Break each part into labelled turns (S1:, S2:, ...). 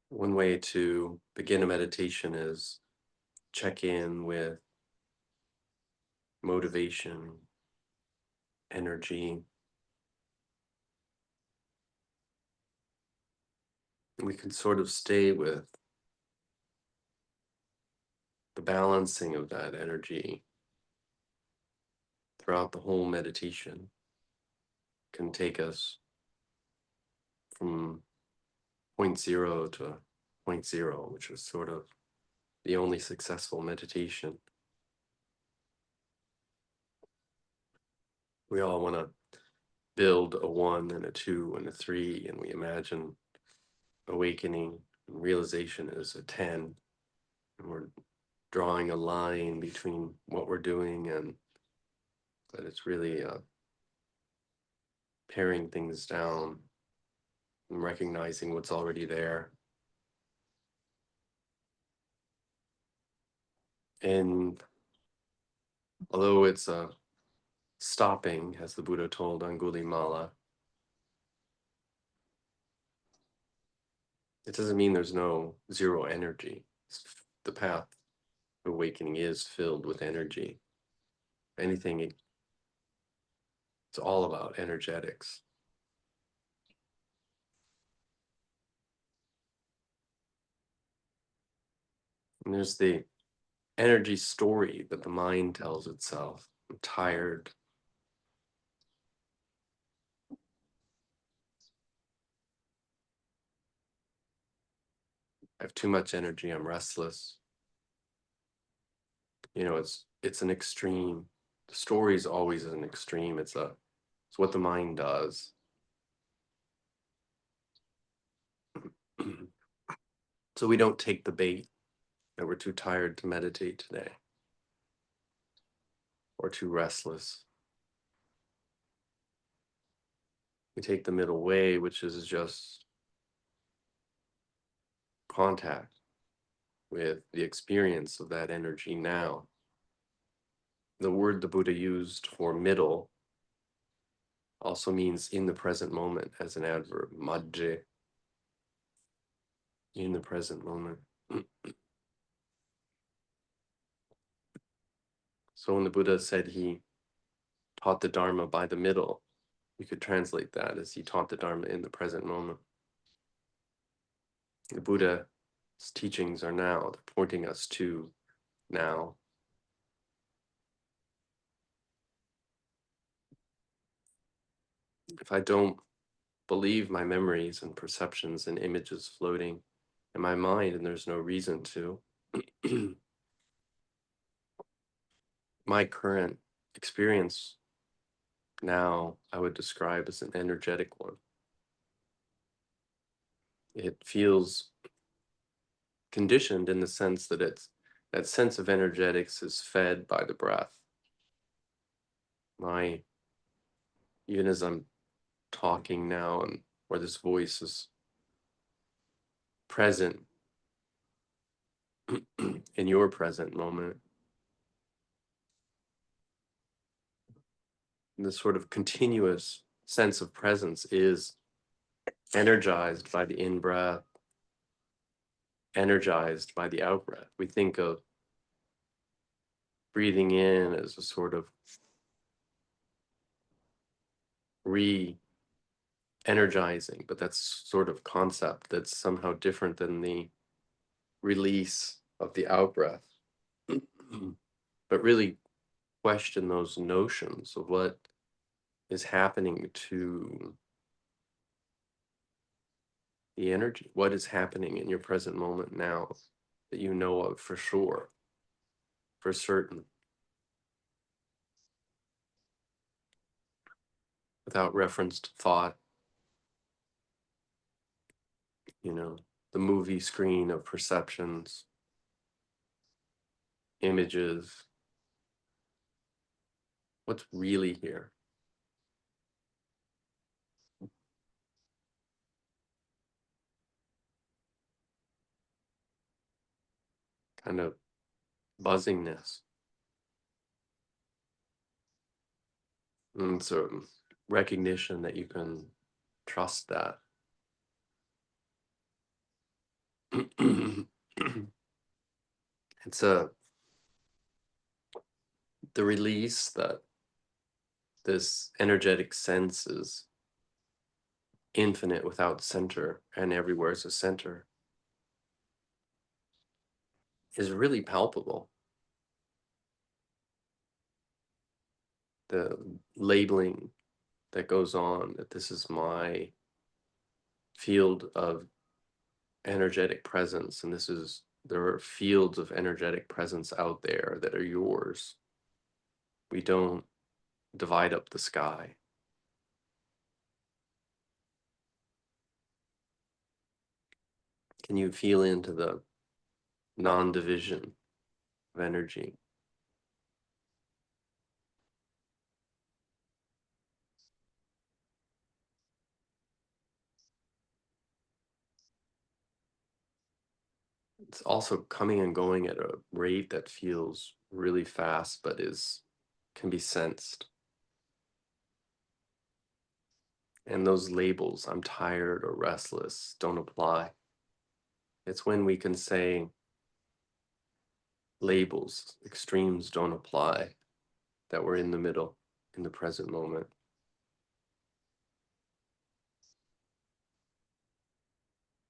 S1: One way to begin a meditation is check in with motivation, energy. We can sort of stay with the balancing of that energy throughout the whole meditation. Can take us from point zero to point zero, which is sort of the only successful meditation. We all want to build a 1 and a 2 and a 3, and we imagine awakening and realization is a 10, and we're drawing a line between what we're doing, and but it's really paring things down and recognizing what's already there. And although it's a stopping, as the Buddha told Angulimala, it doesn't mean there's no zero energy. The path of awakening is filled with energy. Anything, it's all about energetics. And there's the energy story that the mind tells itself. I'm tired. I have too much energy. I'm restless. You know, it's an extreme. The story is always an extreme. It's what the mind does. So we don't take the bait that we're too tired to meditate today, or too restless. We take the middle way, which is just contact with the experience of that energy now. The word the Buddha used for middle also means in the present moment as an adverb, majje, in the present moment. So when the Buddha said he taught the Dharma by the middle, you could translate that as he taught the Dharma in the present moment. The Buddha's teachings are now, they're pointing us to now. If I don't believe my memories and perceptions and images floating in my mind, and there's no reason to, my current experience now I would describe as an energetic one. It feels conditioned in the sense that that sense of energetics is fed by the breath. Even as I'm talking now, and where this voice is present in your present moment, this sort of continuous sense of presence is energized by the in-breath, energized by the out-breath. We think of breathing in as a sort of re-energizing, but that's sort of concept that's somehow different than the release of the out-breath. But really question those notions of what is happening to the energy, what is happening in your present moment now that you know of for sure, for certain, without reference to thought, the movie screen of perceptions, images, what's really here, kind of buzzingness. And so recognition that you can trust that. It's the release that this energetic sense is infinite without center, and everywhere is a center, is really palpable. The labeling that goes on, that this is my field of energetic presence, and there are fields of energetic presence out there that are yours. We don't divide up the sky. Can you feel into the non-division of energy? It's also coming and going at a rate that feels really fast, but can be sensed. And those labels, I'm tired or restless, don't apply. It's when we can say labels, extremes don't apply, that we're in the middle, in the present moment.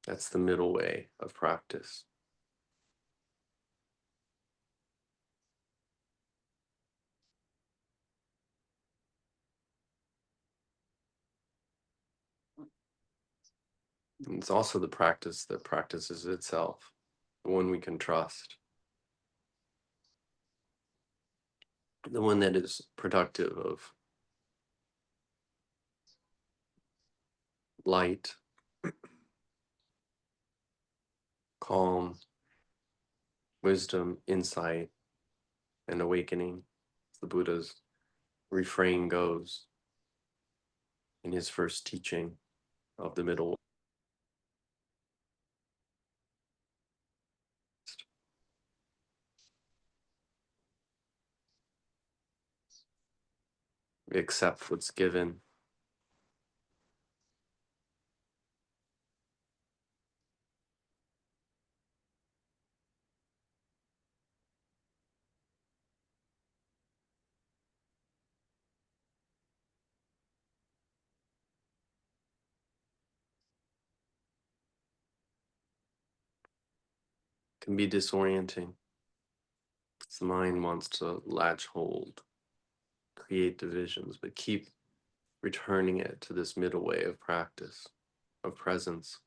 S1: That's the middle way of practice. And it's also the practice that practices itself, the one we can trust, the one that is productive of light, calm, wisdom, insight, and awakening. The Buddha's refrain goes in his first teaching of the Middle West. We accept what's given. It can be disorienting. The mind wants to latch hold, create divisions, but keep returning it to this middle way of practice, of presence.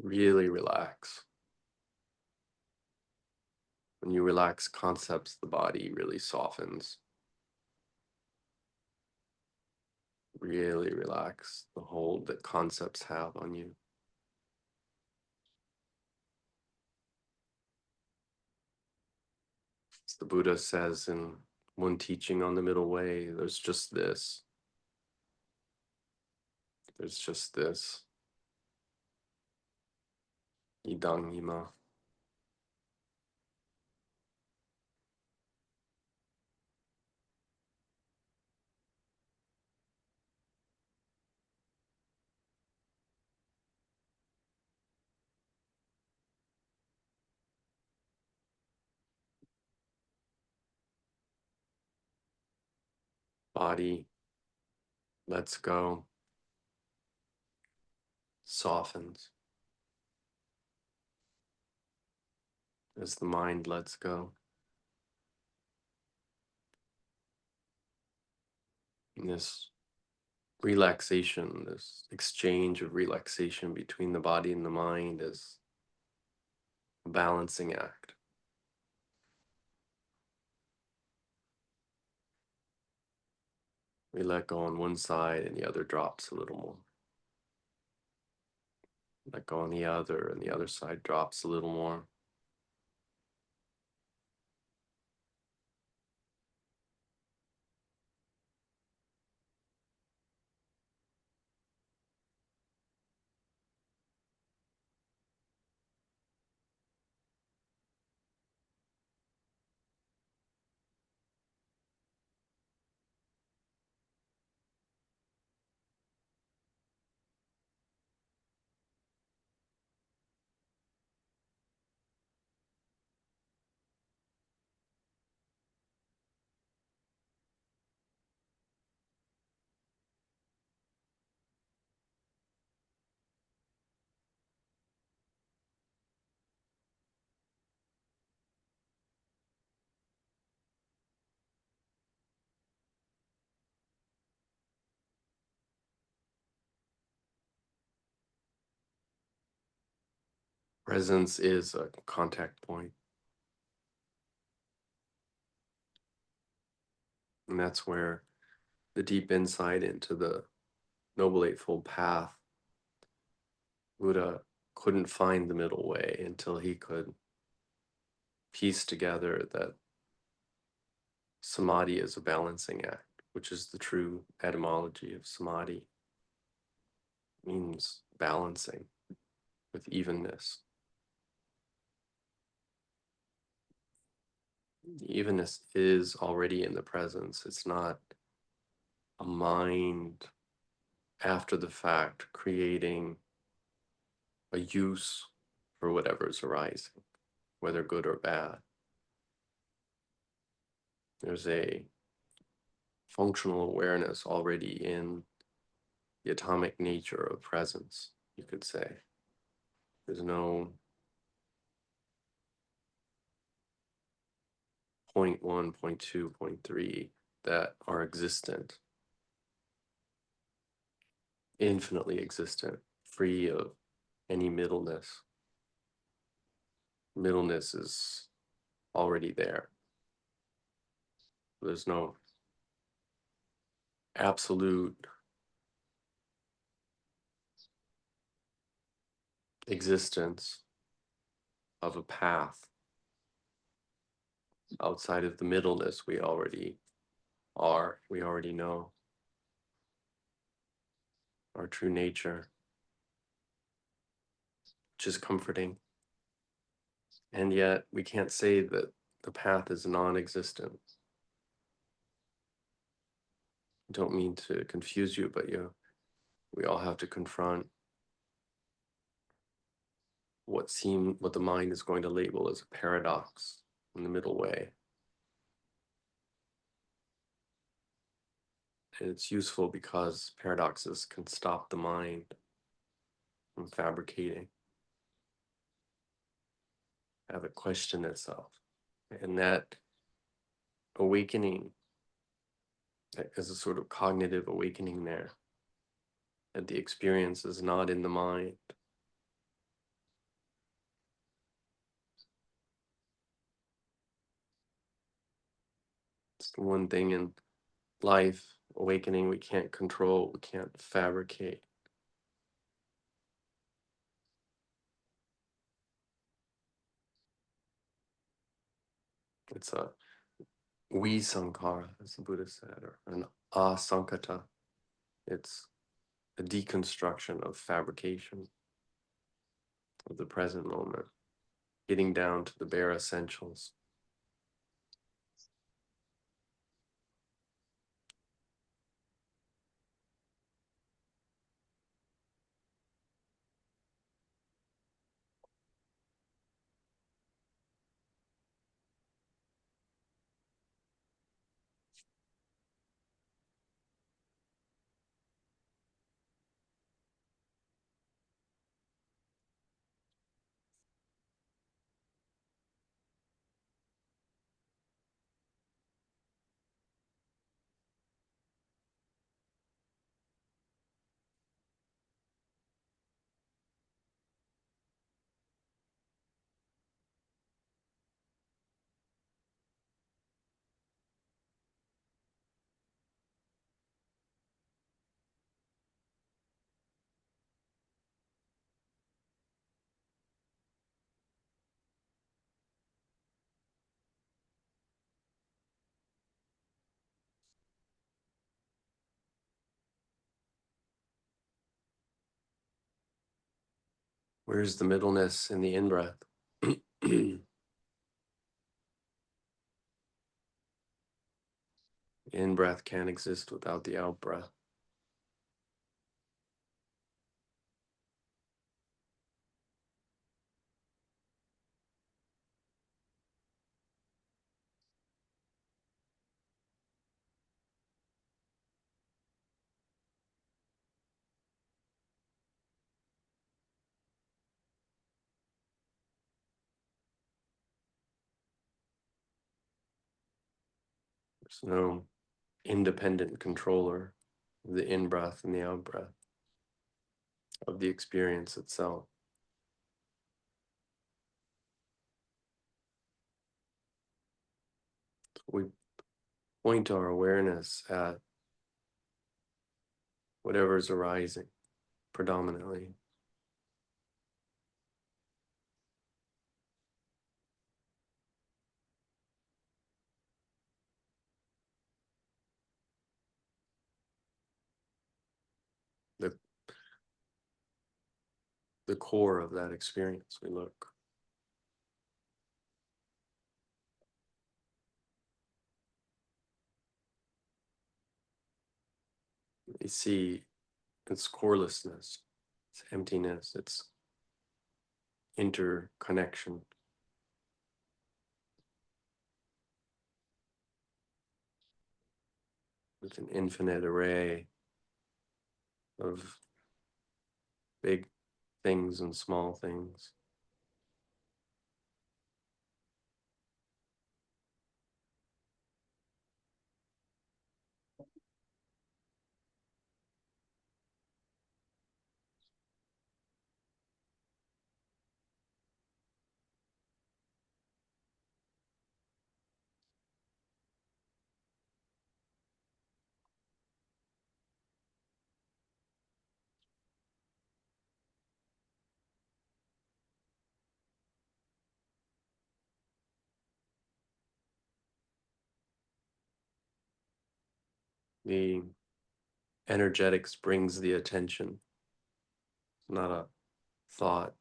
S1: Really relax. When you relax concepts, the body really softens. Really relax the hold that concepts have on you. As the Buddha says in one teaching on the middle way, there's just this. There's just this. Idang ima. body lets go, softens as the mind lets go. And this relaxation, this exchange of relaxation between the body and the mind is a balancing act. We let go on one side and the other drops a little more. Let go on the other and the other side drops a little more. Presence is a contact point, and that's where the deep insight into the Noble Eightfold Path, Buddha couldn't find the middle way until he could piece together that samadhi is a balancing act, which is the true etymology of samadhi. It means balancing with evenness. Evenness is already in the presence. It's not a mind after the fact creating a use for whatever is arising, whether good or bad. There's a functional awareness already in the atomic nature of presence, you could say. There's no point one, point two, point three that are existent, infinitely existent, free of any middleness. Middleness is already there. There's no absolute existence of a path outside of the middleness we already are, we already know our true nature, which is comforting. And yet we can't say that the path is non-existent. I don't mean to confuse you, but we all have to confront what the mind is going to label as a paradox in the middle way. And it's useful because paradoxes can stop the mind from fabricating, have it question itself. And that awakening is a sort of cognitive awakening there, that the experience is not in the mind. It's the one thing in life, awakening, we can't control, we can't fabricate. It's a visankhara, as the Buddha said, or an asankata. It's a deconstruction of fabrication of the present moment, getting down to the bare essentials. Where's the middleness in the in-breath? In-breath can't exist without the out-breath. There's no independent controller of the in-breath and the out-breath of the experience itself. We point our awareness at whatever is arising predominantly. The, the core of that experience, we look. We see its corelessness, its emptiness, its interconnection. With an infinite array of big things and small things. The energetics brings the attention, not a thought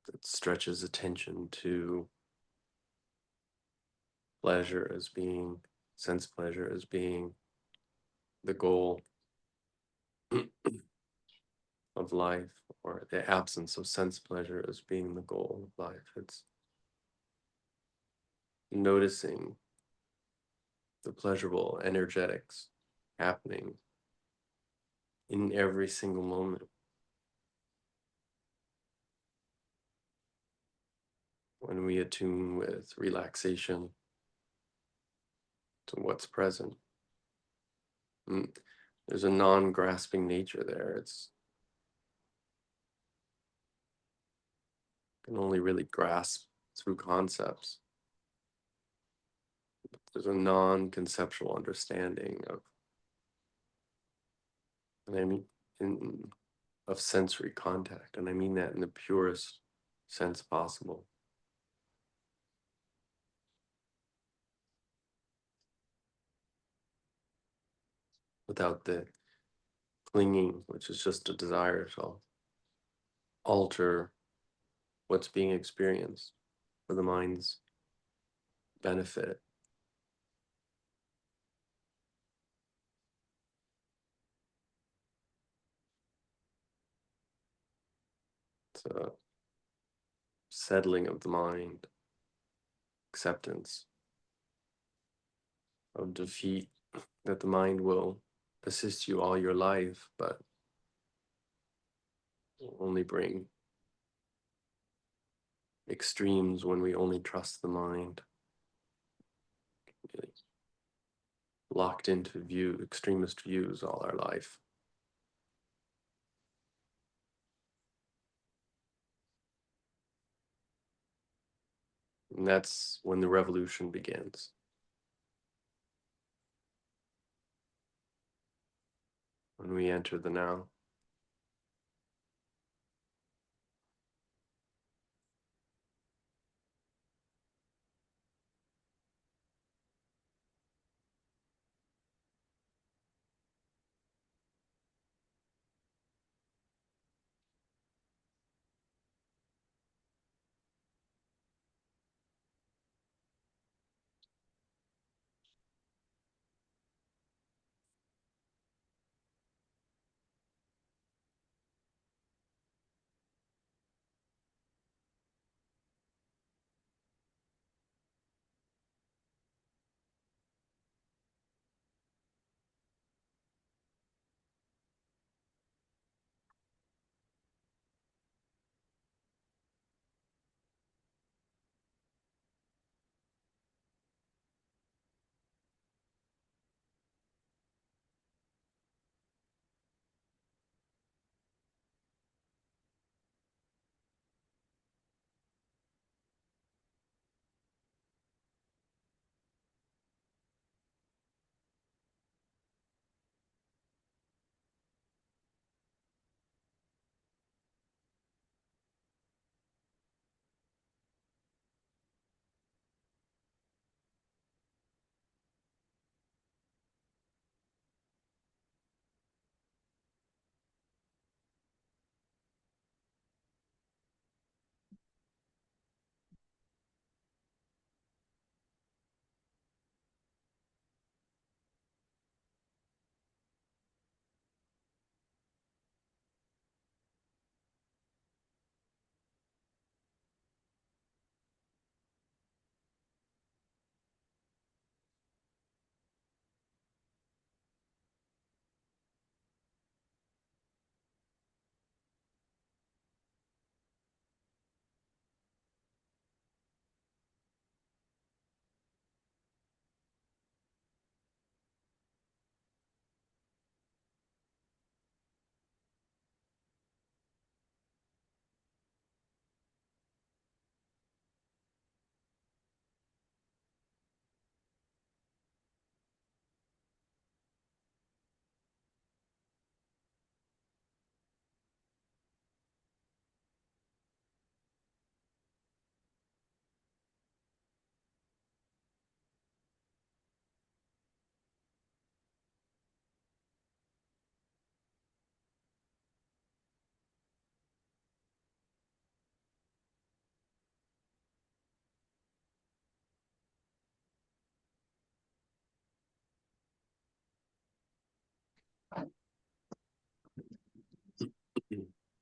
S1: that stretches attention to pleasure as being, sense pleasure as being the goal of life, or the absence of sense pleasure as being the goal of life. It's noticing the pleasurable energetics happening in every single moment. When we attune with relaxation to what's present, there's a non-grasping nature there. It's can only really grasp through concepts. There's a non-conceptual understanding of, and I mean, of sensory contact, and I mean that in the purest sense possible. Without the clinging, which is just a desire to alter what's being experienced for the mind's benefit. It's a settling of the mind, acceptance of defeat, that the mind will assist you all your life, but will only bring extremes when we only trust the mind. Really locked into extremist views all our life. And that's when the revolution begins. When we enter the now.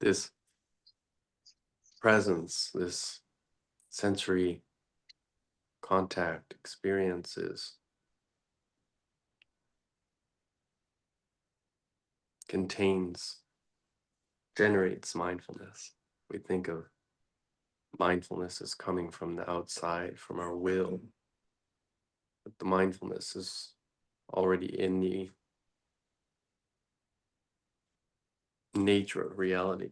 S1: this presence, this sensory contact experiences generates mindfulness. We think of mindfulness as coming from the outside, from our will, but the mindfulness is already in the nature of reality,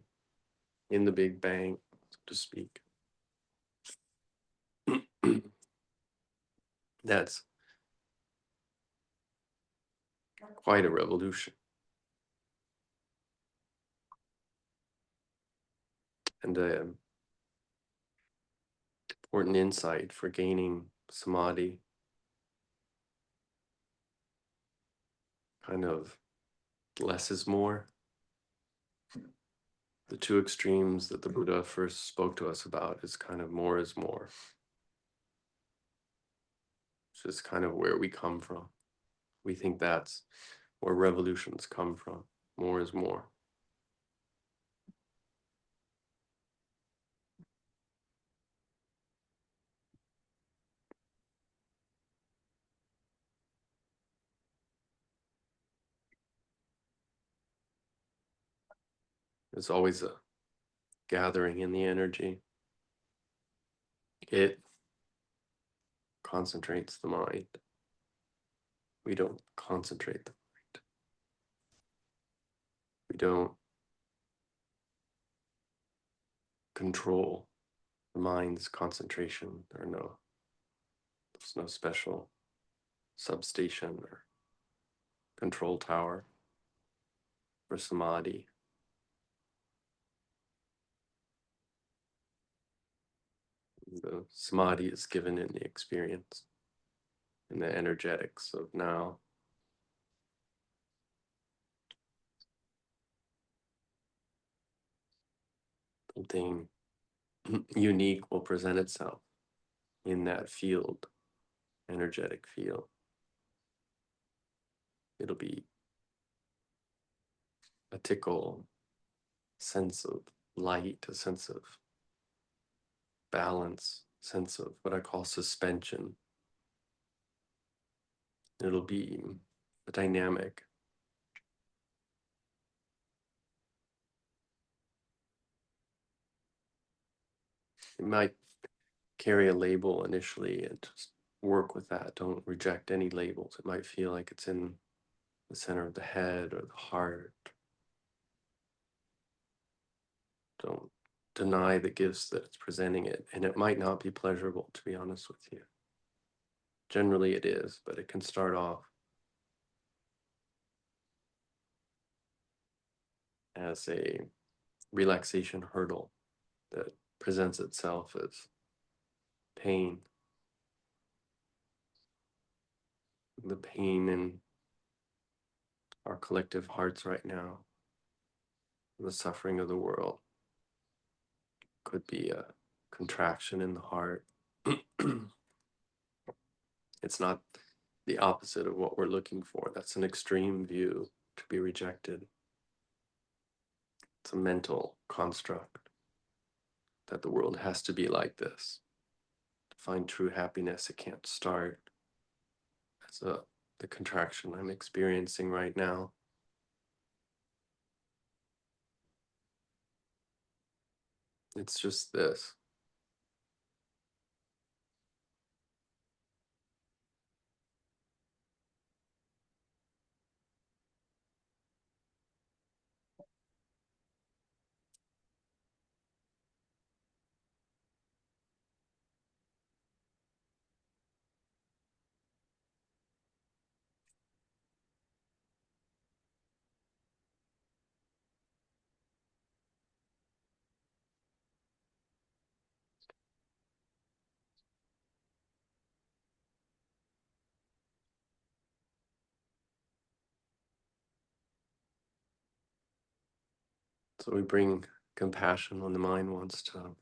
S1: in the Big Bang, so to speak. That's quite a revolution. And an important insight for gaining samadhi, kind of less is more. The two extremes that the Buddha first spoke to us about is kind of more is more. Which is kind of where we come from. We think that's where revolutions come from. More is more. There's always a gathering in the energy. It concentrates the mind. We don't concentrate the mind. We don't control the mind's concentration. There's no special substation or control tower for samadhi. The samadhi is given in the experience, in the energetics of now. Something unique will present itself in that field, energetic field. It'll be a tickle, sense of light, a sense of balance, sense of what I call suspension. It'll be a dynamic. It might carry a label initially and just work with that. Don't reject any labels. It might feel like it's in the center of the head or the heart. Don't deny the gifts that it's presenting it. And it might not be pleasurable, to be honest with you. Generally it is, but it can start off as a relaxation hurdle that presents itself as pain. The pain in our collective hearts right now, the suffering of the world, could be a contraction in the heart. It's not the opposite of what we're looking for. That's an extreme view to be rejected. It's a mental construct that the world has to be like this. To find true happiness, it can't start as the contraction I'm experiencing right now. It's just this. So we bring compassion when the mind wants to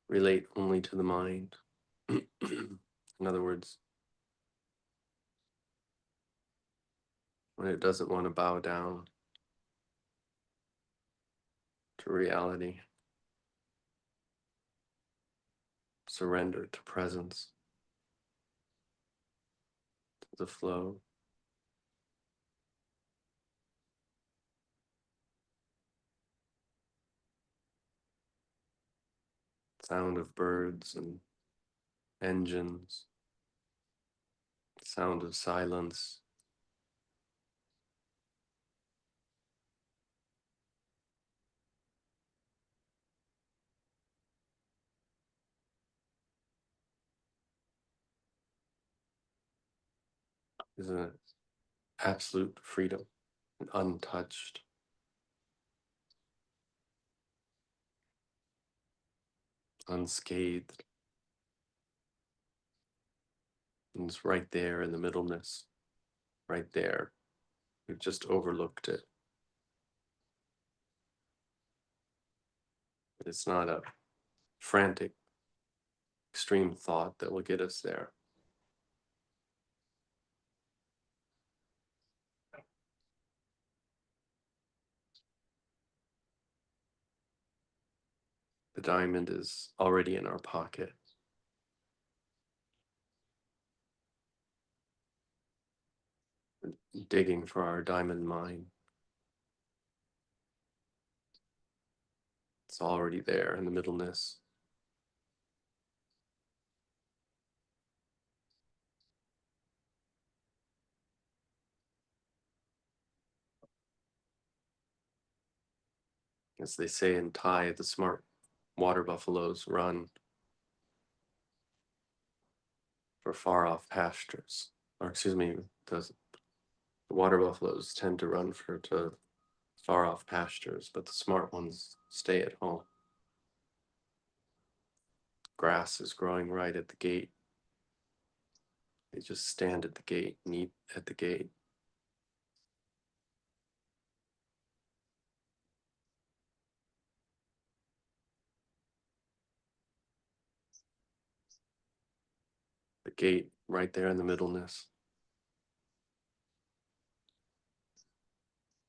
S1: relate only to the mind. In other words, when it doesn't want to bow down to reality, surrender to presence, to the flow. Sound of birds and engines, sound of silence. Is an absolute freedom, untouched, unscathed. And it's right there in the middleness, right there. We've just overlooked it. It's not a frantic, extreme thought that will get us there. The diamond is already in our pocket. Digging for our diamond mine. It's already there in the middleness. As they say in Thai, the smart water buffaloes run for far off pastures. Or excuse me, the water buffaloes tend to run to far off pastures, but the smart ones stay at home. Grass is growing right at the gate. They just stand at the gate and eat at the gate. The gate right there in the middleness,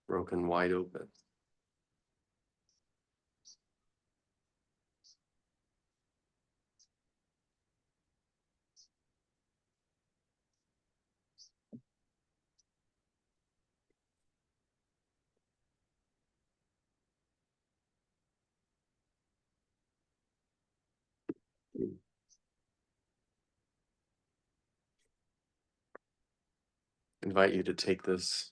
S1: broken wide open. Invite you to take this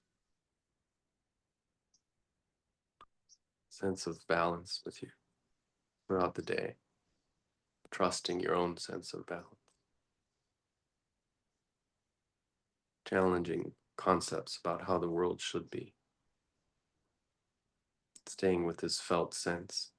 S1: sense of balance with you throughout the day, trusting your own sense of balance, challenging concepts about how the world should be, staying with this felt sense.